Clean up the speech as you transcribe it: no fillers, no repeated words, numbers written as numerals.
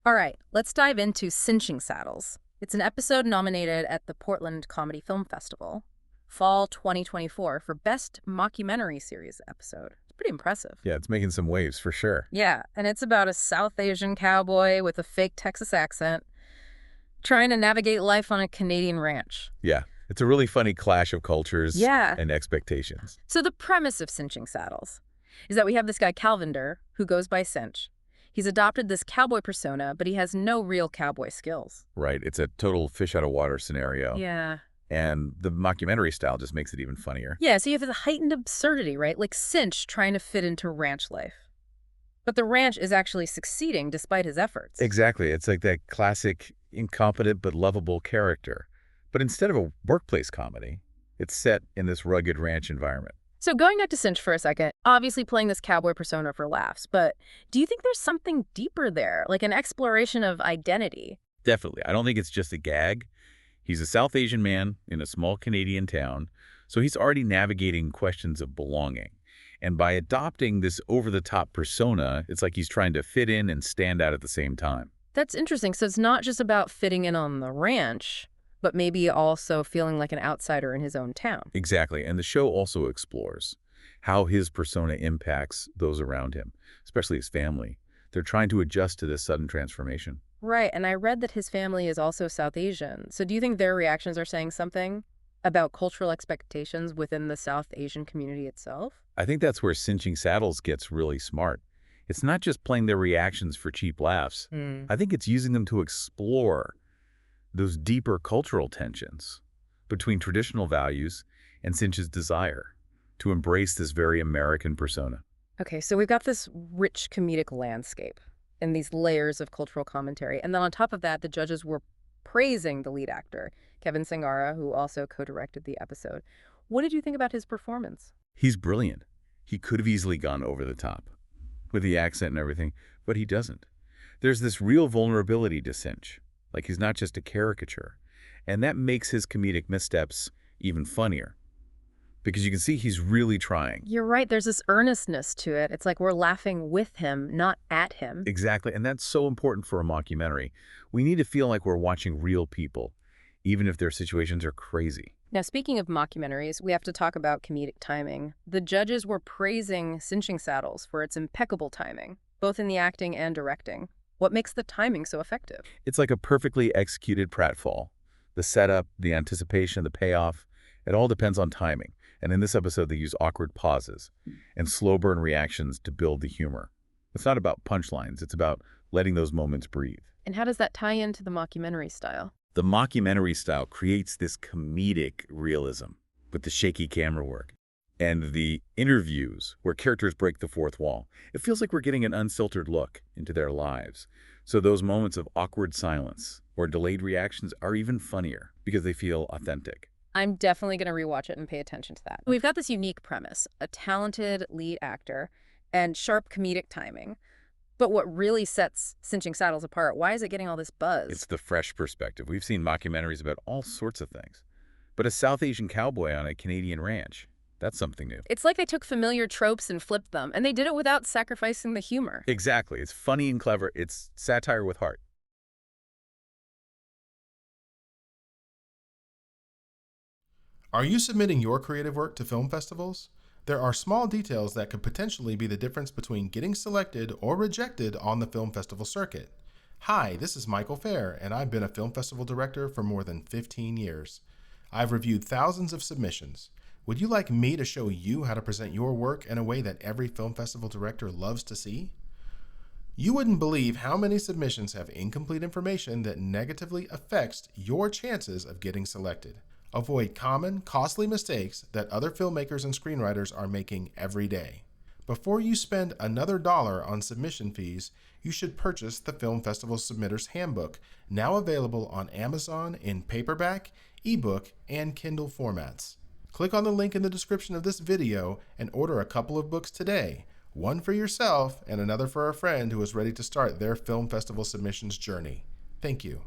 All right, let's dive into Cinching Saddles. It's an episode nominated at the Portland Comedy Film Festival, fall 2024, for Best Mockumentary Series episode. It's pretty impressive. Yeah, it's making some waves for sure. Yeah, and it's about a South Asian cowboy with a fake Texas accent trying to navigate life on a Canadian ranch. Yeah, it's a really funny clash of cultures Yeah. and expectations. So the premise of Cinching Saddles is that we have this guy Calvender who goes by Cinch. He's adopted this cowboy persona, but he has no real cowboy skills. Right, it's a total fish out of water scenario. Yeah. And the mockumentary style just makes it even funnier. Yeah, so you have the heightened absurdity, right? Like Cinch trying to fit into ranch life. But the ranch is actually succeeding despite his efforts. Exactly, it's like that classic incompetent but lovable character. But instead of a workplace comedy, it's set in this rugged ranch environment. So going back to Cinch for a second, obviously playing this cowboy persona for laughs, but do you think there's something deeper there, like an exploration of identity? Definitely, I don't think it's just a gag. He's a South Asian man in a small Canadian town, so he's already navigating questions of belonging. And by adopting this over-the-top persona, it's like he's trying to fit in and stand out at the same time. That's interesting. So it's not just about fitting in on the ranch, but maybe also feeling like an outsider in his own town. Exactly, and the show also explores how his persona impacts those around him, especially his family. They're trying to adjust to this sudden transformation. Right, and I read that his family is also South Asian. So do you think their reactions are saying something about cultural expectations within the South Asian community itself? I think that's where Cinching Saddles gets really smart. It's not just playing their reactions for cheap laughs. I think it's using them to explore those deeper cultural tensions between traditional values and Cinch's desire to embrace this very American persona. Okay, so we've got this rich comedic landscape and these layers of cultural commentary. And then on top of that, the judges were praising the lead actor, Kevin Sengara, who also co-directed the episode. What did you think about his performance? He's brilliant. He could have easily gone over the top with the accent and everything, but he doesn't. There's this real vulnerability to Cinch. Like he's not just a caricature. And that makes his comedic missteps even funnier. Because you can see he's really trying. You're right. There's this earnestness to it. It's like we're laughing with him, not at him. Exactly. And that's so important for a mockumentary. We need to feel like we're watching real people, even if their situations are crazy. Now, speaking of mockumentaries, we have to talk about comedic timing. The judges were praising Cinching Saddles for its impeccable timing, both in the acting and directing. What makes the timing so effective? It's like a perfectly executed pratfall. The setup, the anticipation, the payoff, it all depends on timing. And in this episode, they use awkward pauses and slow burn reactions to build the humor. It's not about punchlines. It's about letting those moments breathe. And how does that tie into the mockumentary style? The mockumentary style creates this comedic realism with the shaky camera work and the interviews where characters break the fourth wall. It feels like we're getting an unfiltered look into their lives. So those moments of awkward silence or delayed reactions are even funnier because they feel authentic. I'm definitely going to rewatch it and pay attention to that. We've got this unique premise, a talented lead actor and sharp comedic timing. But what really sets Cinching Saddles apart, why is it getting all this buzz? It's the fresh perspective. We've seen mockumentaries about all sorts of things. But a South Asian cowboy on a Canadian ranch, that's something new. It's like they took familiar tropes and flipped them, and they did it without sacrificing the humor. Exactly. It's funny and clever. It's satire with heart. Are you submitting your creative work to film festivals? There are small details that could potentially be the difference between getting selected or rejected on the film festival circuit. Hi, this is Michael Fair, and I've been a film festival director for more than 15 years. I've reviewed thousands of submissions. Would you like me to show you how to present your work in a way that every film festival director loves to see? You wouldn't believe how many submissions have incomplete information that negatively affects your chances of getting selected. Avoid common, costly mistakes that other filmmakers and screenwriters are making every day. Before you spend another dollar on submission fees, you should purchase the Film Festival Submitter's Handbook, now available on Amazon in paperback, ebook, and Kindle formats. Click on the link in the description of this video and order a couple of books today, one for yourself and another for a friend who is ready to start their film festival submissions journey. Thank you.